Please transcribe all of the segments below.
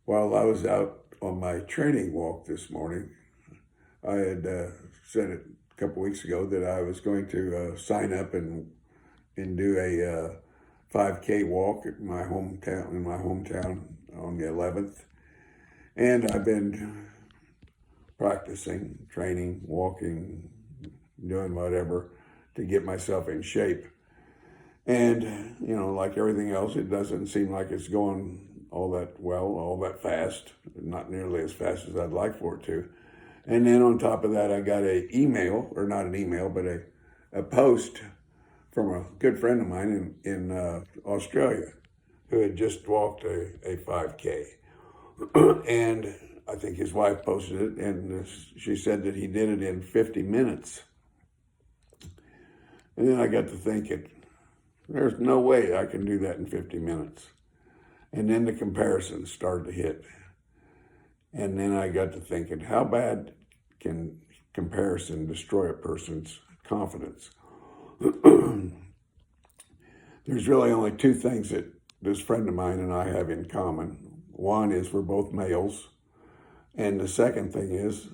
While I was out on my training walk this morning, I had said it a couple weeks ago that I was going to sign up and do a 5K walk at my hometown on the 11th. And I've been practicing, training, walking, doing whatever to get myself in shape. And, like everything else, it doesn't seem like it's going all that well, all that fast, not nearly as fast as I'd like for it to. And then on top of that, I got or not an email, but a post from a good friend of mine in Australia who had just walked a 5K. And I think his wife posted it, and she said that he did it in 50 minutes. And then I got to thinking, there's no way I can do that in 50 minutes. And then the comparisons started to hit. And then I got to thinking, how bad can comparison destroy a person's confidence? There's really only two things that this friend of mine and I have in common. One is we're both males. And the second thing is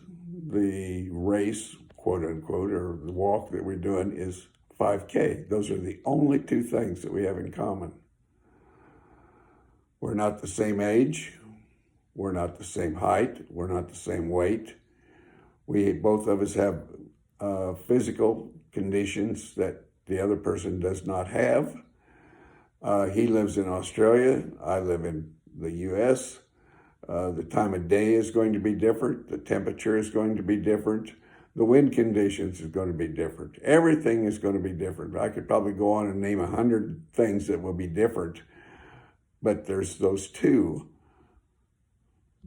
the race, quote unquote, or the walk that we're doing is 5K. Those are the only two things that we have in common. We're not the same age. We're not the same height. We're not the same weight. Both of us have physical conditions that the other person does not have. He lives in Australia. I live in the U.S. The time of day is going to be different. The temperature is going to be different. The wind conditions is going to be different. Everything is going to be different. I could probably go on and name 100 things that will be different, but there's those two,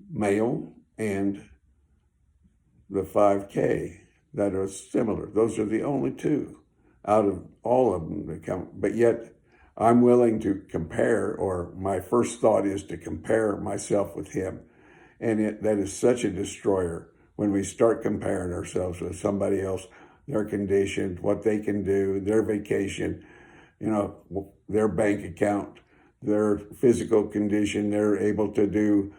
male and the 5K, that are similar. Those are the only two out of all of them that come. But yet I'm willing to compare, or my first thought is to compare myself with him. And that is such a destroyer when we start comparing ourselves with somebody else, their condition, what they can do, their vacation, their bank account, their physical condition, they're able to do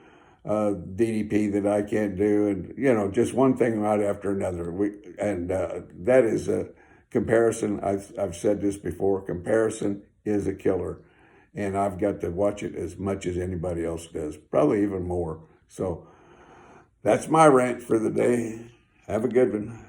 DDP that I can't do, and just one thing right after another. That is a comparison. I've said this before. Comparison is a killer, and I've got to watch it as much as anybody else does, probably even more. So that's my rant for the day. Have a good one.